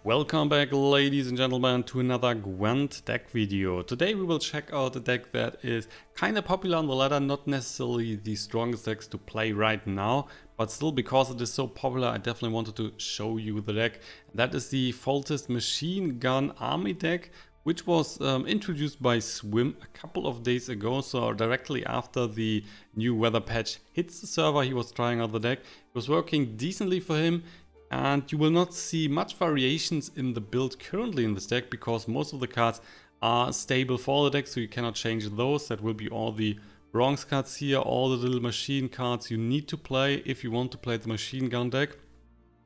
Welcome back, ladies and gentlemen, to another Gwent deck video. Today we will check out a deck that is kind of popular on the ladder, not necessarily the strongest decks to play right now, but still because it is so popular I definitely wanted to show you the deck. That is the FOLTEST Machine Gun Army deck, which was introduced by Swim a couple of days ago, so directly after the new weather patch hits the server he was trying out the deck. It was working decently for him. And you will not see much variations in the build currently in this deck because most of the cards are stable for the deck, so you cannot change those. That will be all the bronze cards here, all the little machine cards you need to play if you want to play the machine gun deck.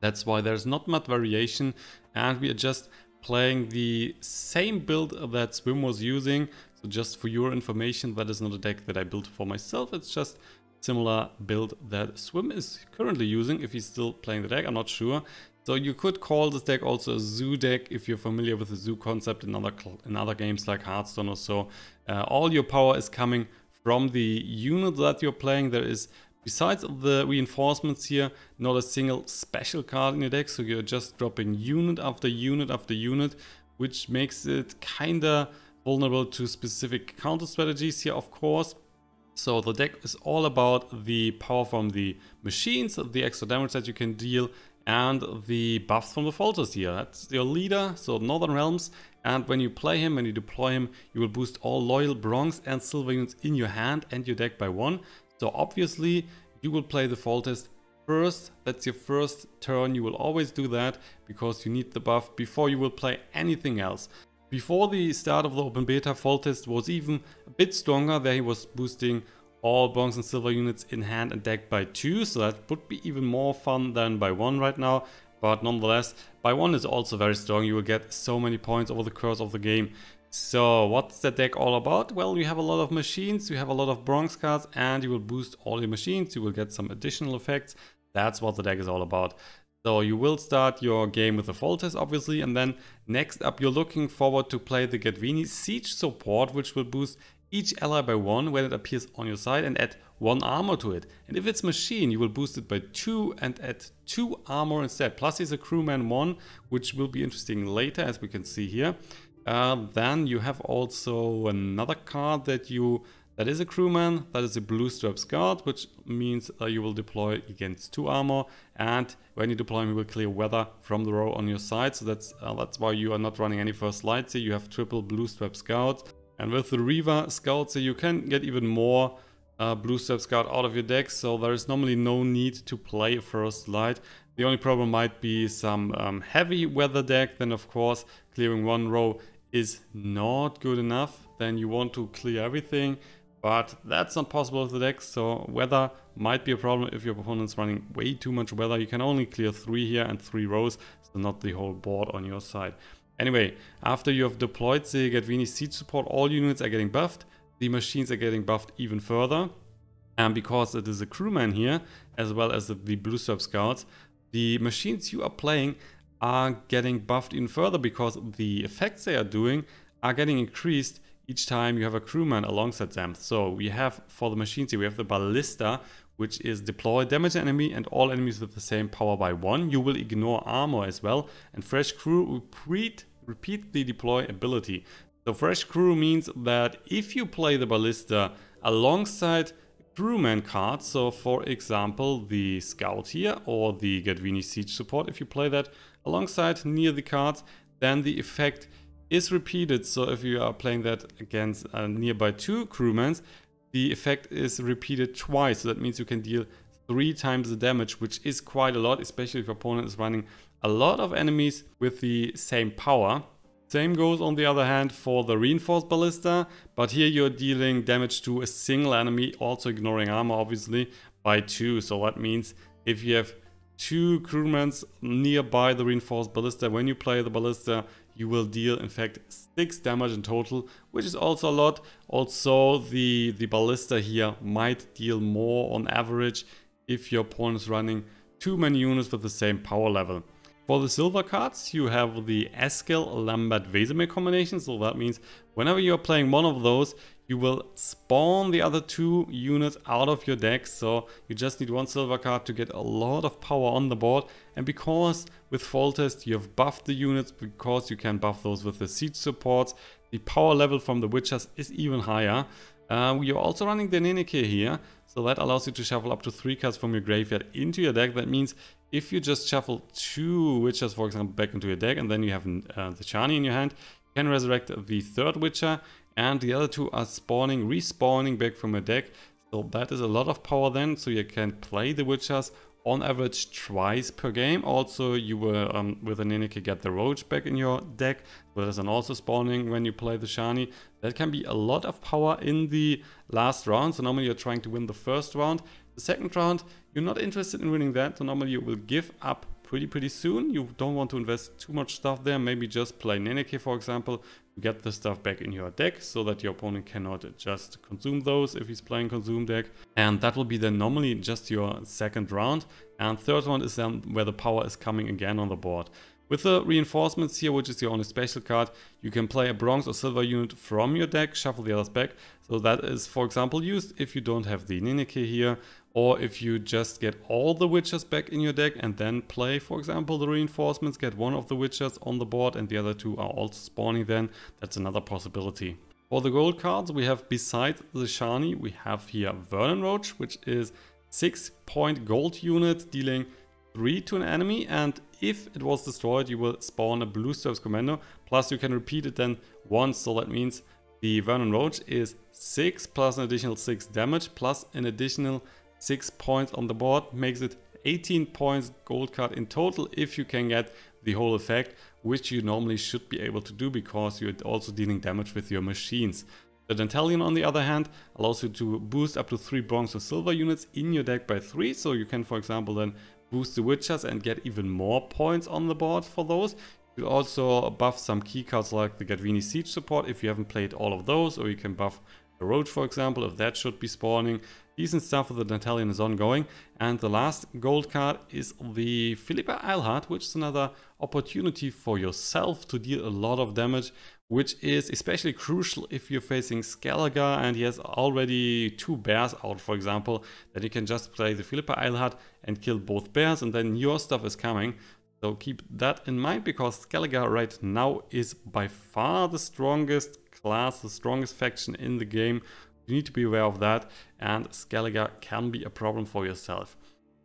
That's why there's not much variation, and we are just playing the same build that Swim was using. So just for your information, that is not a deck that I built for myself, it's just similar build that Swim is currently using if he's still playing the deck, I'm not sure. So you could call this deck also a zoo deck if you're familiar with the zoo concept in other games like Hearthstone or so. All your power is coming from the unit that you're playing. There is, besides the reinforcements here, not a single special card in your deck, so you're just dropping unit after unit after unit, which makes it kinda vulnerable to specific counter strategies here, of course. So the deck is all about the power from the machines, the extra damage that you can deal, and the buffs from the FOLTEST here. That's your leader, so Northern Realms, and when you play him, when you deploy him, you will boost all loyal bronze and silver units in your hand and your deck by 1. So obviously you will play the FOLTEST first. That's your first turn, you will always do that because you need the buff before you will play anything else. Before the start of the open beta, FOLTEST was even a bit stronger. There he was boosting all bronze and silver units in hand and deck by 2, so that would be even more fun than by 1 right now. But nonetheless, by 1 is also very strong. You will get so many points over the course of the game. So what's the deck all about? Well, you have a lot of machines, you have a lot of bronze cards, and you will boost all your machines. You will get some additional effects. That's what the deck is all about. So you will start your game with the FOLTEST obviously, and then next up you're looking forward to play the KAEDWENI Siege Support, which will boost each ally by 1 when it appears on your side and add 1 armor to it. And if it's machine, you will boost it by 2 and add 2 armor instead. Plus he's a crewman 1, which will be interesting later as we can see here. Then you have also another card that is a crewman, that is a blue strap scout, which means you will deploy against 2 armor, and when you deploy him you will clear weather from the row on your side, so that's why you are not running any first lights here. You have triple blue strap scouts, and with the REAVER scouts you can get even more blue strap scout out of your deck, so there is normally no need to play a first light. The only problem might be some heavy weather deck, then of course clearing 1 row is not good enough, then you want to clear everything. But that's not possible with the deck, so weather might be a problem if your opponent's running way too much weather. You can only clear 3 here and 3 rows, so not the whole board on your side. Anyway, after you have deployed the KAEDWENI Siege Support, all units are getting buffed. The machines are getting buffed even further. And because it is a crewman here, as well as the blue strap scouts, the machines you are playing are getting buffed even further because the effects they are doing are getting increased each time you have a crewman alongside them. So we have, for the machines here, we have the Ballista, which is deploy, damage an enemy and all enemies with the same power by 1. You will ignore armor as well. And fresh crew repeat the deploy ability. So fresh crew means that if you play the Ballista alongside crewman cards, so for example the scout here or the KAEDWENI Siege Support, if you play that alongside near the cards, then the effect is repeated. So if you are playing that against nearby 2 crewmen, the effect is repeated twice. So that means you can deal 3 times the damage, which is quite a lot, especially if your opponent is running a lot of enemies with the same power. Same goes on the other hand for the reinforced Ballista, but here you're dealing damage to a single enemy, also ignoring armor obviously, by 2. So that means if you have 2 crewmen nearby the reinforced Ballista, when you play the Ballista you will deal in fact 6 damage in total, which is also a lot. Also the Ballista here might deal more on average if your opponent is running too many units with the same power level. For the silver cards you have the ESKEL, LAMBERT, VESEMIR combination, so that means whenever you are playing one of those you will spawn the other 2 units out of your deck. So you just need 1 silver card to get a lot of power on the board. And because with FOLTEST you have buffed the units, because you can buff those with the siege supports, the power level from the Witchers is even higher. You're also running the NENNEKE here, so that allows you to shuffle up to 3 cards from your graveyard into your deck. That means if you just shuffle 2 Witchers, for example, back into your deck, and then you have the SHANI in your hand, you can resurrect the 3rd Witcher, and the other 2 are respawning back from your deck. So that is a lot of power then, so you can play the Witchers on average twice per game. Also, you will, with the NENNEKE, get the ROACH back in your deck. So that is then also spawning when you play the SHANI. That can be a lot of power in the last round. So normally you're trying to win the first round. The second round, you're not interested in winning that. So normally you will give up pretty soon. You don't want to invest too much stuff there. Maybe just play NENNEKE, for example, to get the stuff back in your deck so that your opponent cannot just consume those if he's playing consume deck. And that will be then normally just your second round. And third round is then where the power is coming again on the board. With the reinforcements here, which is your only special card, you can play a bronze or silver unit from your deck, shuffle the others back. So that is, for example, used if you don't have the NENNEKE here, or if you just get all the Witchers back in your deck and then play, for example, the reinforcements, get one of the Witchers on the board and the other 2 are also spawning then. That's another possibility. For the gold cards, we have, beside the SHANI, we have here VERNON ROACH, which is 6-point gold unit dealing 3 to an enemy, and if it was destroyed you will spawn a blue stripes commando, plus you can repeat it then once. So that means the VERNON ROACH is 6 plus an additional 6 damage plus an additional 6 points on the board, makes it 18 points gold card in total if you can get the whole effect, which you normally should be able to do because you're also dealing damage with your machines. The Dandelion, on the other hand, allows you to boost up to 3 bronze or silver units in your deck by 3, so you can, for example, then boost the Witchers and get even more points on the board for those. You also buff some key cards like the KAEDWENI siege support if you haven't played all of those, or you can buff the ROACH, for example, if that should be spawning. Decent stuff with the Dandelion is ongoing. And the last gold card is the PHILIPPA EILHART, which is another opportunity for yourself to deal a lot of damage, which is especially crucial if you're facing Skellige and he has already 2 bears out, for example. Then you can just play the PHILIPPA EILHART and kill both bears, and then your stuff is coming. So keep that in mind, because Skellige right now is by far the strongest class, the strongest faction in the game. You need to be aware of that, and Skellige can be a problem for yourself.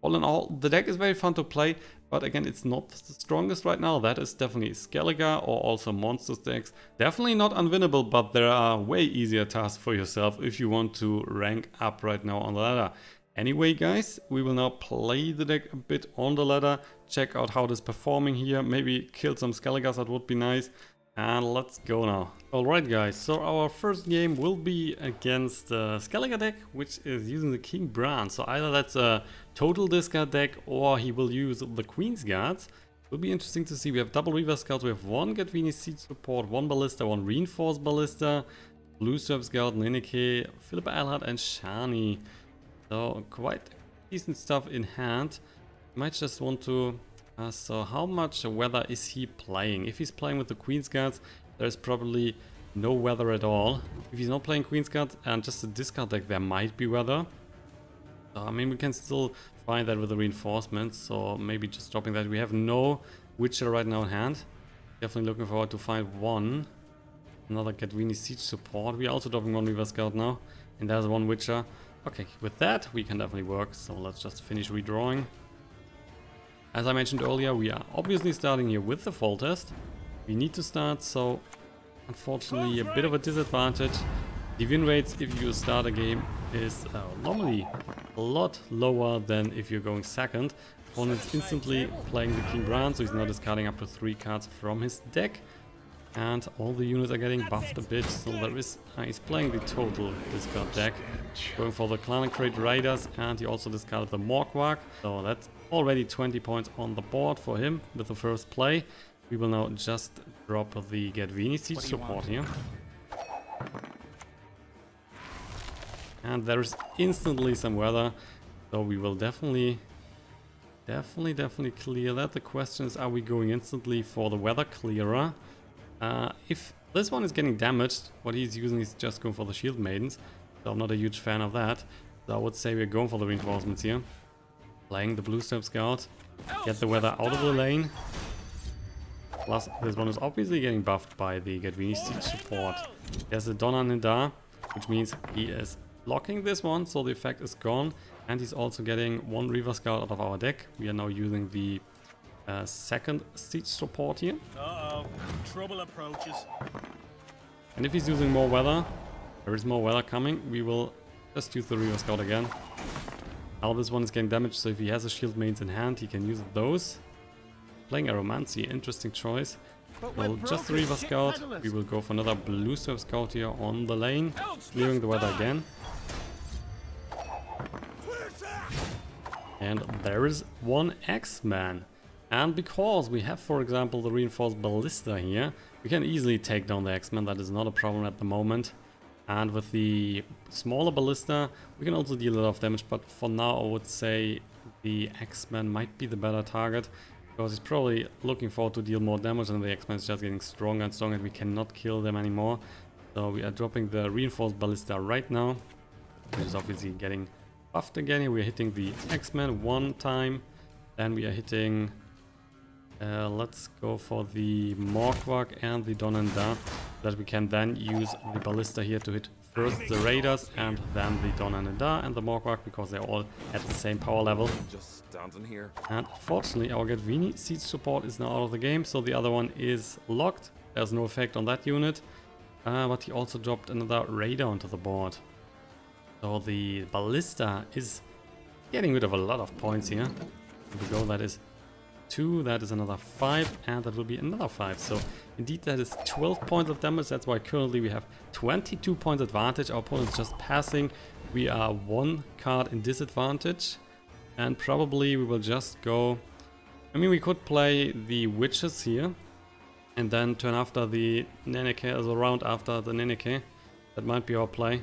All in all, the deck is very fun to play, but again, it's not the strongest right now. That is definitely Skellige or also Monsters decks. Definitely not unwinnable, but there are way easier tasks for yourself if you want to rank up right now on the ladder. Anyway, guys, we will now play the deck a bit on the ladder, check out how it is performing here, maybe kill some Skelliges, that would be nice. And let's go now. Alright guys, so our first game will be against the Skellige deck, which is using the King Bran. So either that's a total discard deck or he will use the Queen's Guards. Will be interesting to see. We have double Reaver Scouts, we have 1 KAEDWENI siege support, 1 Ballista, 1 reinforced Ballista, Blue Strip Scout, NENNEKE, PHILIPPA EILHART and SHANI. So quite decent stuff in hand. Might just want to... so how much weather is he playing? If he's playing with the Queen's Guards, there's probably no weather at all. If he's not playing Queen's Guards and just a discard deck, there might be weather. So, I mean, we can still find that with the reinforcements, so maybe just dropping that. We have no Witcher right now in hand. Definitely looking forward to find one. Another KAEDWENI siege support. We're also dropping 1 Reaver Scout now, and there's 1 Witcher. Okay, with that we can definitely work, so let's just finish redrawing. As I mentioned earlier, we are obviously starting here with the FOLTEST. We need to start, so unfortunately a bit of a disadvantage. The win rates if you start a game is normally a lot lower than if you're going second. Opponent's instantly playing the King Bran, so he's now discarding up to 3 cards from his deck. And all the units are getting buffed a bit, so there is... he's playing the total discard deck. Going for the Clanacrate Raiders, and he also discarded the Morquark. So that's already 20 points on the board for him with the first play. We will now just drop the KAEDWENI siege support here. And there is instantly some weather, so we will definitely clear that. The question is, are we going instantly for the weather clearer? If This one is getting damaged. What he's using is just going for the shield maidens. So I'm not a huge fan of that. So I would say we're going for the reinforcements here. Playing the blue step scout. Get the weather out of the lane. Plus, this one is obviously getting buffed by the Kaedweni siege support. There's a Donna Nidar, which means he is blocking this one, so the effect is gone. And he's also getting one Reaver Scout out of our deck. We are now using the second siege support here. Uh-oh, trouble approaches. And if he's using more weather, there is more weather coming, we will just use the Reaver Scout again. Now this one is getting damaged, so if he has a shield mains in hand, he can use those. Playing Aromancy, interesting choice. Well, just the Reaver Scout. We will go for another blue Surf Scout here on the lane, clearing the weather again. And there is one X-Man. And because we have, for example, the reinforced Ballista here, we can easily take down the X-Man. That is not a problem at the moment. And with the smaller Ballista, we can also deal a lot of damage. But for now, I would say the X-Man might be the better target. Because he's probably looking forward to deal more damage, and the X-Man is just getting stronger and stronger, and we cannot kill them anymore. So we are dropping the reinforced Ballista right now, which is obviously getting buffed again. Here we are hitting the X-Man one time, then we are hitting, let's go for the Morkwak and the Donanda, so that we can then use the Ballista here to hit first the Raiders and then the Donanda and the Morkwak, because they're all at the same power level. Just standing here. And fortunately our Kaedweni siege support is now out of the game, so the other one is locked. There's no effect on that unit, but he also dropped another Raider onto the board. So the Ballista is getting rid of a lot of points here. Here we go, that is 2, that is another 5, and that will be another 5. So indeed that is 12 points of damage. That's why currently we have 22 points advantage. Our opponent is just passing. We are 1 card in disadvantage, and probably we will just go... I mean, we could play the Witches here and then turn after the Nenneke as a round after the Nenneke. That might be our play.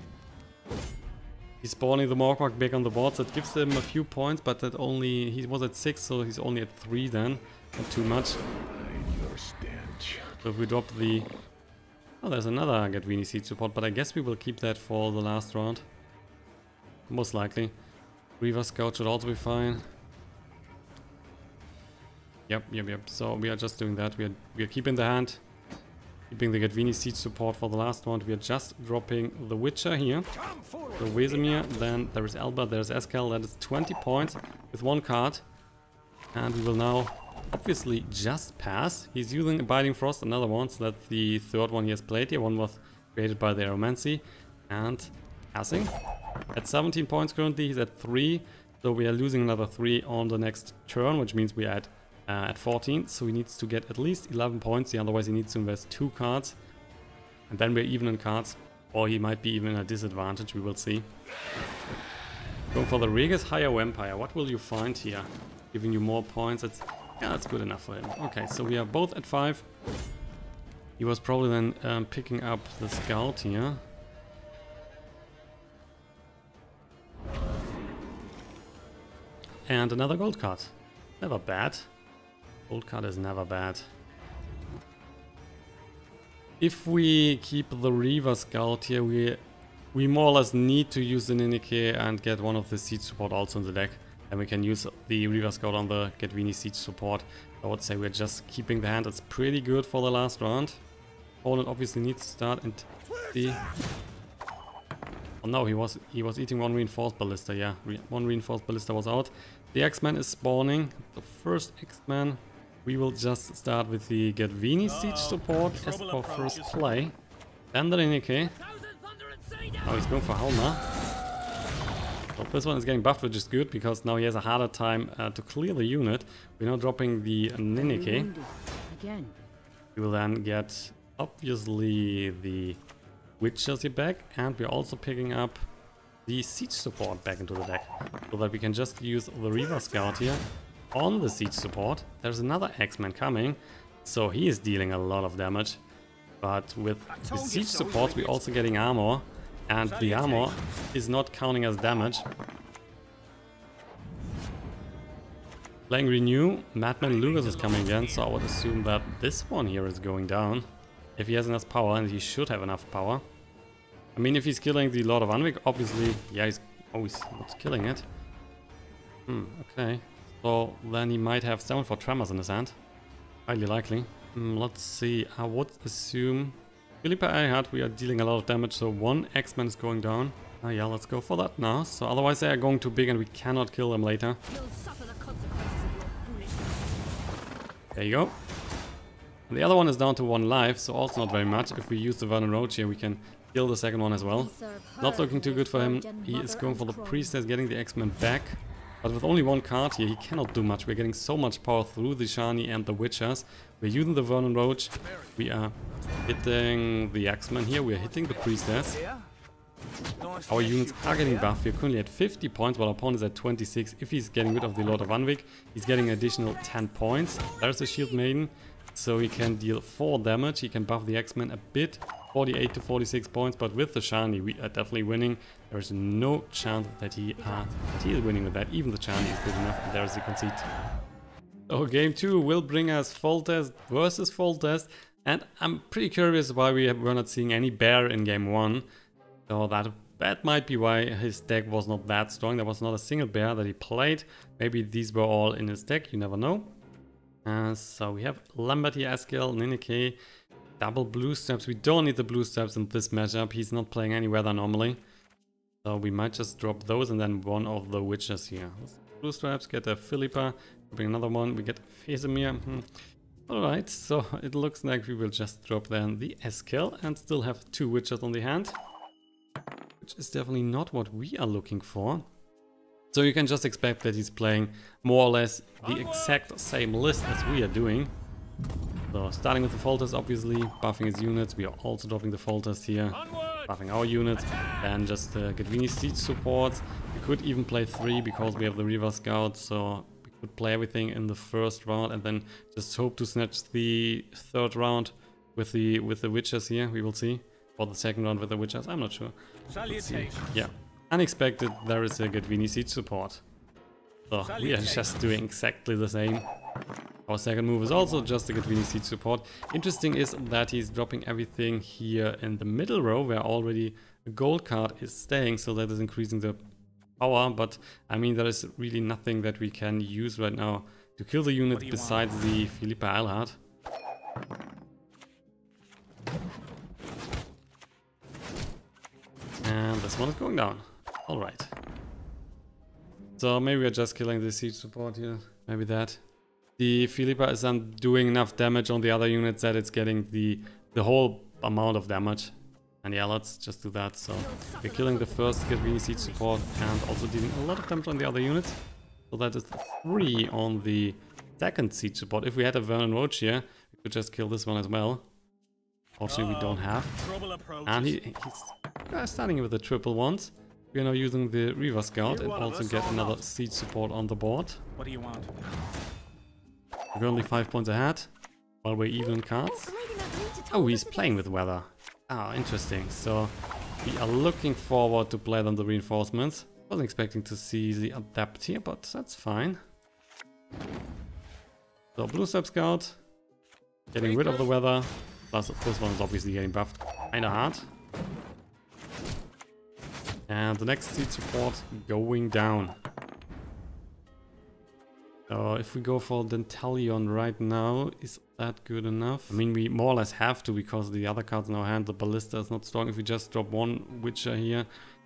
He's spawning the Morkwak back on the board, so it gives him a few points, but that only... he was at 6, so he's only at 3 then. Not too much. So if we drop the... oh, there's another Kaedweni siege support, but I guess we will keep that for the last round. Most likely. Reaver Scout should also be fine. Yep. So we are just doing that. We are keeping the hand. Keeping the Kaedweni siege support for the last round. We are just dropping the Witcher here. The Vesemir, then there is Albert, there's ESKEL. That is 20 points with 1 card. And we will now obviously just pass. He's using Abiding Frost, another one, so that's the third one he has played here. One was created by the Aromancy. And passing. At 17 points currently, he's at 3. So we are losing another 3 on the next turn, which means we are at 14. So he needs to get at least 11 points. Otherwise he needs to invest 2 cards. And then we're even in cards. Or he might be even at a disadvantage, we will see. Going for the Regis Higher Vampire. What will you find here? Giving you more points. Yeah, that's good enough for him. Okay, so we are both at 5. He was probably then picking up the Scout here. And another gold card. Never bad. Gold card is never bad. If we keep the Reaver Scout here, we more or less need to use the Nenneke and get one of the siege support also in the deck. And we can use the Reaver Scout on the Kaedweni siege support. I would say we're just keeping the hand. It's pretty good for the last round. Opponent obviously needs to start and see. Oh no, he was eating 1 reinforced Ballista. Yeah, 1 reinforced Ballista was out. The X-Man is spawning. The first X-Man. We will just start with the Kaedweni siege support as our first play. Then the Nenneke. Oh, he's going for Halma. Well, this one is getting buffed, which is good, because now he has a harder time to clear the unit. We're now dropping the Nenneke. We will then get, obviously, the Witchers here back, and we're also picking up the siege support back into the deck, so that we can just use the Reaver Scout here on the siege support. There's another X-Man coming, so he is dealing a lot of damage. But with the siege support, we're also getting armor, and the armor is not counting as damage. Playing Renew, Madman Lucas is coming again, so I would assume that this one here is going down. If he has enough power, and he should have enough power. I mean, if he's killing the Lord of Anvik, obviously, yeah, he's always not killing it. Okay. So then he might have 7 for Tremors in his hand. Highly likely. Let's see. I would assume PHILIPPA EILHART, we are dealing a lot of damage, so 1 X-Men is going down. Yeah, let's go for that now. So otherwise they are going too big and we cannot kill them later. There you go. The other one is down to 1 life, so also not very much. If we use the Vernon Roach here, we can kill the second one as well. Not looking too good for him. He is going for the Priestess, getting the X-Men back. But with only 1 card here, he cannot do much. We're getting so much power through the Shani and the Witchers. We're using the Vernon Roach. We are hitting the X-Men here. We're hitting the Priestess. Our units are getting buffed. We're currently at 50 points, while our opponent is at 26. If he's getting rid of the Lord of Anvik, he's getting additional 10 points. There's the Shield Maiden. So he can deal 4 damage. He can buff the X-Men a bit. 48 to 46 points, but with the Shani we are definitely winning. There is no chance that he is winning with that. Even the Shani is good enough, and there is the conceit. So game 2 will bring us FOLTEST versus FOLTEST, and I'm pretty curious why we're not seeing any bear in game 1. So that might be why his deck was not that strong. There was not a single bear that he played. Maybe these were all in his deck, you never know. So we have LAMBERT here, ESKEL, NENNEKE. Double blue steps. We don't need the blue steps in this matchup. He's not playing any weather normally. So we might just drop those and then one of the witches here. Blue straps, get a PHILIPPA, bring another one, we get VESEMIR. Alright, so it looks like we will just drop then the ESKEL and still have 2 witches on the hand. Which is definitely not what we are looking for. So you can just expect that he's playing more or less the exact same list as we are doing. So starting with the FOLTEST, obviously, buffing his units. We are also dropping the FOLTEST here, buffing our units, and just KAEDWENI siege support. We could even play 3 because we have the Reaver Scout, so we could play everything in the first round and then just hope to snatch the 3rd round with the Witches here. We will see. Or the 2nd round with the Witches, I'm not sure. Yeah, unexpected, there is a KAEDWENI siege support. So we are just doing exactly the same. Our second move is also just the KAEDWENI siege support. Interesting is that he's dropping everything here in the middle row where already a gold card is staying, so that is increasing the power. But I mean, there is really nothing that we can use right now to kill the unit besides the PHILIPPA EILHART. And this one is going down. Alright. So maybe we're just killing the siege support here. Maybe that. The PHILIPPA is doing enough damage on the other units that it's getting the whole amount of damage. And yeah, let's just do that. So we're killing the first KAEDWENI siege support and also dealing a lot of damage on the other units. So that is 3 on the second siege support. If we had a Vernon Roach here, we could just kill this one as well. Fortunately, we don't have. And he's starting with the triple ones. We are now using the Reaver Scout and also get another siege support on the board. What do you want? We're currently 5 points ahead, while we're even cards. Oh, he's playing with weather. Ah, interesting. So we are looking forward to play on the reinforcements. Wasn't expecting to see the adapt here, but that's fine. So blue step scout, getting rid of the weather. Plus this one is obviously getting buffed kinda hard. And the next siege support going down. So if we go for Dandelion right now, is that good enough? I mean, we more or less have to because the other cards in our hand, the Ballista is not strong. If we just drop 1 Witcher here,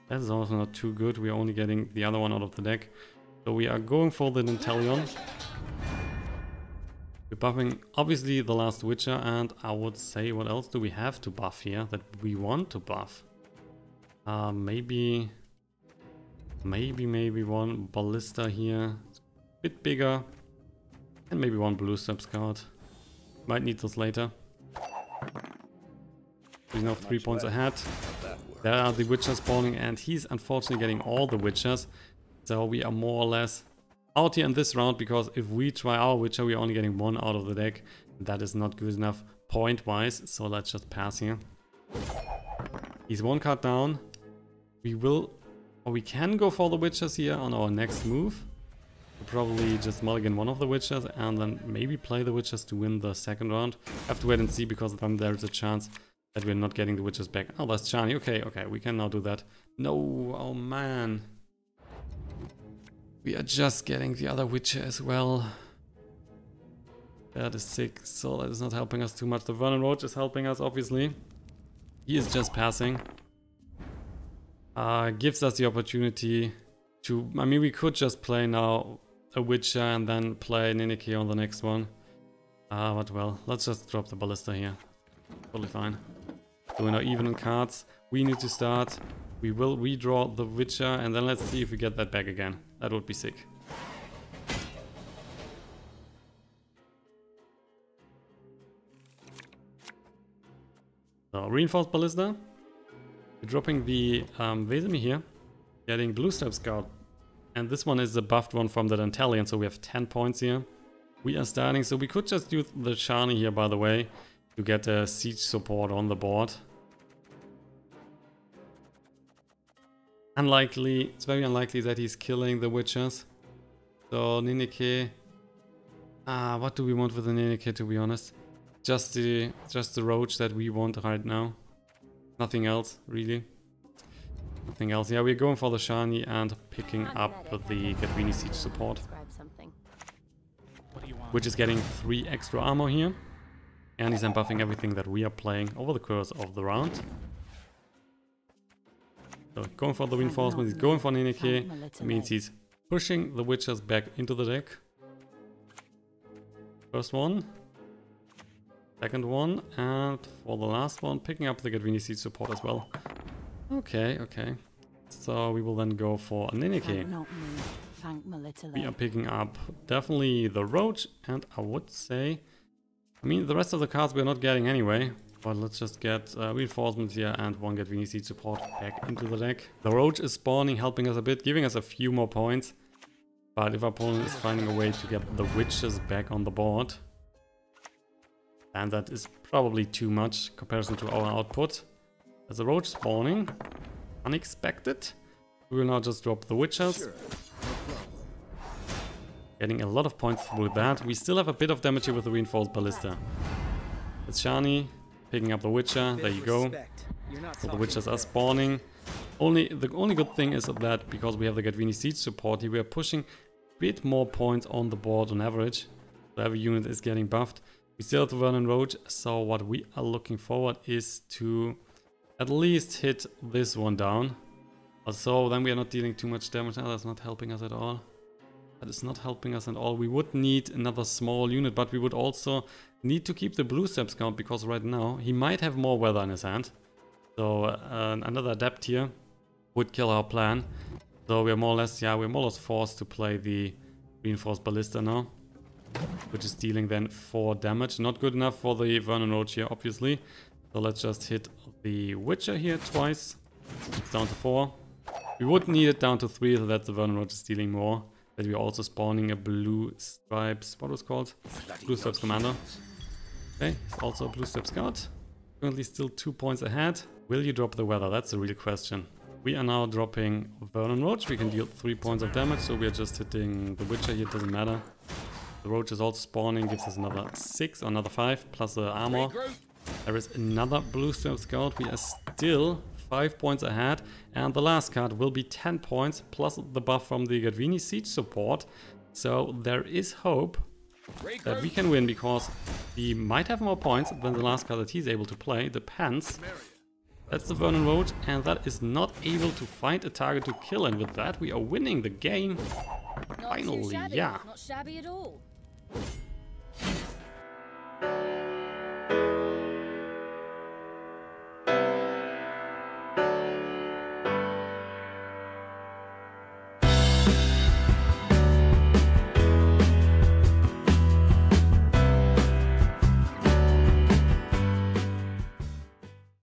that is also not too good. We are only getting the other one out of the deck. So we are going for the Dandelion. We're buffing obviously the last Witcher, and I would say what else do we have to buff here that we want to buff? Maybe 1 Ballista here. Bit bigger, and maybe 1 blue step scout. Might need this later. He's now 3 points ahead. There are the Witchers spawning, and he's unfortunately getting all the Witchers. So we are more or less out here in this round, because if we try our Witcher, we're only getting 1 out of the deck. That is not good enough point-wise, so let's just pass here. He's 1 card down. We will, or we can go for the Witchers here on our next move. Probably just mulligan one of the witches and then maybe play the witches to win the second round. Have to wait and see because there's a chance that we're not getting the witches back. Oh, that's Shani. Okay, okay, we can now do that. No, oh man. We are just getting the other witcher as well. That is sick, so that is not helping us too much. The Vernon Roach is helping us, obviously. He is just passing. Gives us the opportunity to... I mean, we could just play now a Witcher and then play NENNEKE on the next one. But well, let's just drop the Ballista here. Totally fine. So we're now even on cards. We need to start. We will redraw the Witcher and then let's see if we get that back again. That would be sick. So, reinforced Ballista. We're dropping the VESEMIR here. Getting Blue Step Scout. And this one is the buffed one from the Dandelion, so we have 10 points here. We are starting, so we could just use the Shani here, by the way, to get a siege support on the board. Unlikely, it's very unlikely that he's killing the witches. So NENNEKE, what do we want with the NENNEKE, to be honest? Just the roach that we want right now. Nothing else, really. Nothing else. Yeah, we're going for the Shani and picking up the KAEDWENI siege support. Which is getting 3 extra armor here. And he's buffing everything that we are playing over the course of the round. So going for the reinforcement, he's going for NENNEKE. It means he's pushing the witches back into the deck. First one. Second one. And for the last one, picking up the KAEDWENI siege support as well. Okay, okay. So we will then go for a NENNEKE. We are picking up definitely the Roach, and I would say... I mean, the rest of the cards we're not getting anyway. But let's just get reinforcements here and one KAEDWENI siege support back into the deck. The Roach is spawning, helping us a bit, giving us a few more points. But if our opponent is finding a way to get the witches back on the board, and that is probably too much in comparison to our output. There's a Roach spawning. Unexpected. We will now just drop the witches. Sure. Getting a lot of points through that. We still have a bit of damage here with the reinforced Ballista. It's Shani picking up the Witcher. There you go. So the Witchers are spawning. The only good thing is that because we have the KAEDWENI siege support here, we are pushing a bit more points on the board on average. So every unit is getting buffed. We still have the Vernon Roach, so what we are looking forward is to at least hit this one down. So then we are not dealing too much damage. Oh, that's not helping us at all. That is not helping us at all. We would need another small unit, but we would also need to keep the Blue Steps count because right now he might have more weather in his hand. So another adept here would kill our plan. So we're more or less, yeah, we're more or less forced to play the reinforced Ballista now, which is dealing then 4 damage. Not good enough for the Vernon Roach here, obviously. So let's just hit the Witcher here twice. It's down to 4. We would need it down to 3, so that the Vernon Roach is dealing more. But we're also spawning a Blue Stripes, what was it called? Blue Stripes Commander. Okay, it's also a Blue Strip Scout. Currently still 2 points ahead. Will you drop the weather? That's the real question. We are now dropping Vernon Roach. We can deal 3 points of damage, so we are just hitting the Witcher here, it doesn't matter. The Roach is also spawning, gives us another 6 or another 5, plus the armor. There is another Blue Strip Scout. We are still 5 points ahead, and the last card will be 10 points, plus the buff from the KAEDWENI siege support. So there is hope that we can win, because he might have more points than the last card that he's able to play. Depends. That's the Vernon Roach, and that is not able to find a target to kill, and with that we are winning the game. Finally, yeah. Not shabby at all.